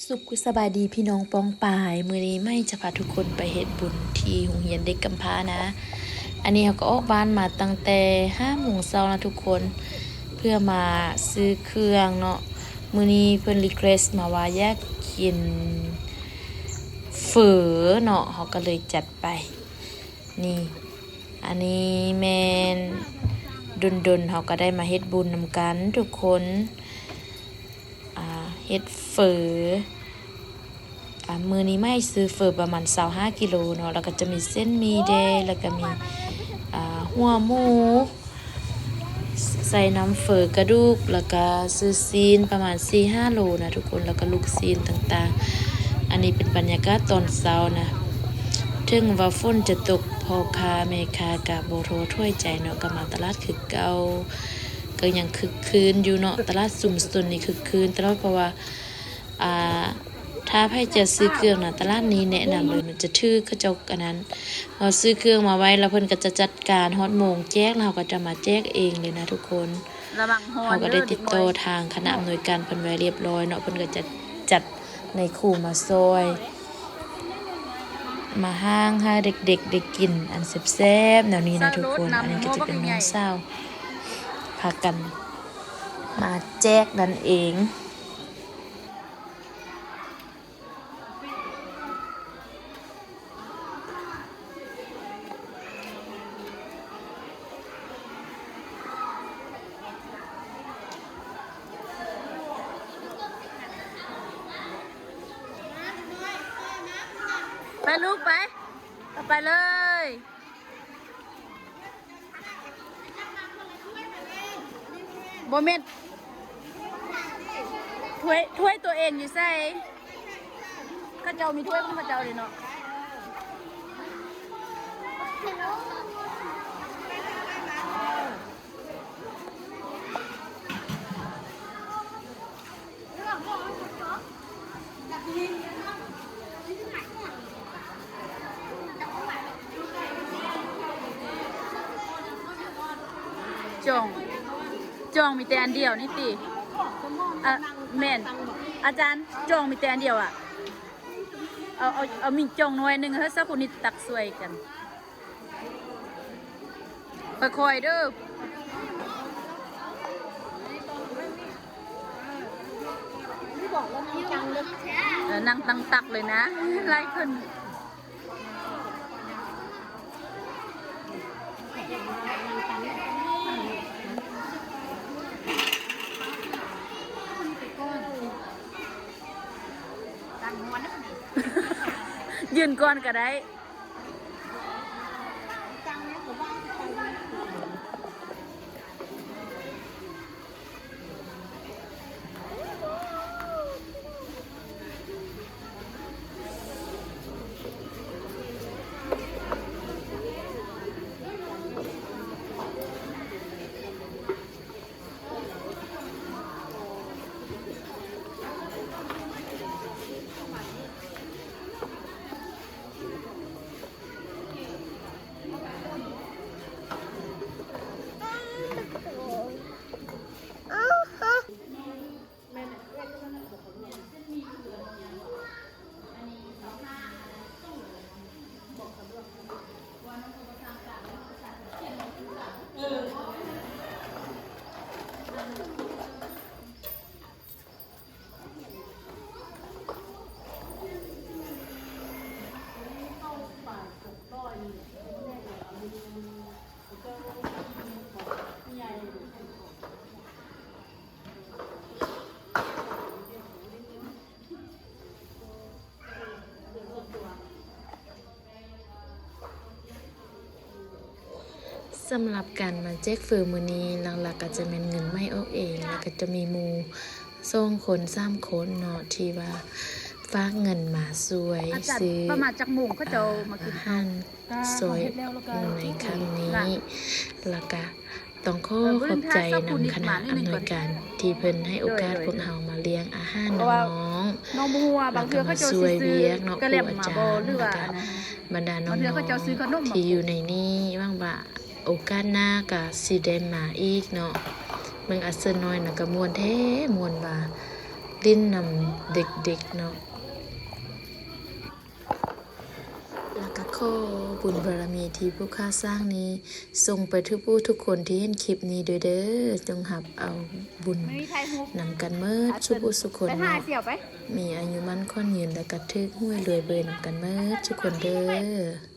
สุขสบายดีพี่น้องป้องปายมื้อนี้ไม่จะพาทุกคนไปเฮ็ดบุญที่โรงเรียนเด็กกำพร้านะอันนี้เขาก็ออกบ้านมาตั้งแต่5 โมงเช้านะทุกคนเพื่อมาซื้อเครื่องเนาะมื้อนี้เพิ่นรีเควสต์มาว่าอยากกินเฝอเนาะเขาก็เลยจัดไปนี่อันนี้แม่นดนๆเขาก็ได้มาเฮ็ดบุญนำกันทุกคนเฮ็ดเฝอมือนี้ไม่ซื้อเฝอประมาณ25 กิโลเนาะแล้วก็จะมีเส้นมีเดแล้วก็มีหัวหมูใส่น้ำเฝอกระดูกแล้วก็ซื้อซีนประมาณ 4-5 โลนะทุกคนแล้วก็ลูกซีนต่างๆอันนี้เป็นบรรยากาศตอนเช้านะถึงว่าฝนจะตกพ่อค้าแม่ค้าก็บ่ท้อถ้วยใจเนาะก็มาตลาดคือเก่าก็ยังคึกคืนอยู่เนาะตลาดซุมสตุนนี่คึกคืนตลอดเพราะว่าถ้าใครจะซื้อเครื่องนะตลาดนี้แนะนำเลยมันจะทื่อเขาเจ้าอันนั้นเราซื้อเครื่องมาไว้แล้วเพิ่นก็จะจัดการฮอดโมงแจกแล้วเราก็จะมาแจกเองเลยนะทุกคนเราก็ได้ติดต่อทางคณะอำนวยการเพิ่นไว้เรียบร้อยเนาะเพิ่นก็จะจัดในคู่มาซอยมาห้างให้เด็กๆได้กินอันแซ่บๆแนวนี้นะทุกคนอันนี้ก็จะเป็นมื้อเช้าพากันมาแจกนั่นเองไปลูกไปไปเลยโมเมนต์ถ้วยตัวเองอยู่ใส่ข้าเจ้ามีถ้วยของข้าเจ้าเลยเนาะจองมีแต่อันเดียวนี่ติแม่นอาจารย์จองมีแต่อันเดียวเอามีจองหน่อยนึงเฮ้ยสักคนนี้ตักสวยกันค่อยๆเด้อนั่งตั้งตักเลยนะไล่ขึ้นยืนก่อนก็ได้สำหรับการมาแจกเฝอมื้อนี้หลักๆก็จะเป็นเงินไม่ออกเองแล้วก็จะมีหมู่2 คน3 คนเนาะที่ว่าฝากเงินมาช่วยซื้อประมาณจักโมงเขาจะมากินอาหารซอยในครั้งนี้แล้วก็ต้องขอบใจนำคณะอำนวยการที่เพิ่นให้โอกาสพวกเฮามาเลี้ยงอาหารน้องบัวบางเทื่อเขาจะซื้อก็เรียกมาบ่หรือว่าบรรดาน้องๆที่อยู่ในนี้ว่างว่าโอกาสหน้าก็สิได้มาอีกเนาะเบิ่งอัศน้อยน่ะก็ม่วนแท้ม่วนว่า ลิ้นนำเด็กๆเนาะแล้วก็ขอบุญบารมีที่ผู้ข้าสร้างนี้ส่งไปทุกผู้ทุกคนที่เห็นคลิปนี้โดยเด้อจงหับเอาบุญ ไม่มีไทยฮูบ นำกันเมิดชุบุสุคน ไปหา เนาะ เสี่ยวไป มีอายุมั่นขอนยืนและกระทึกห้วยรวยเบยนำกันเมิดทุกคนเด้อ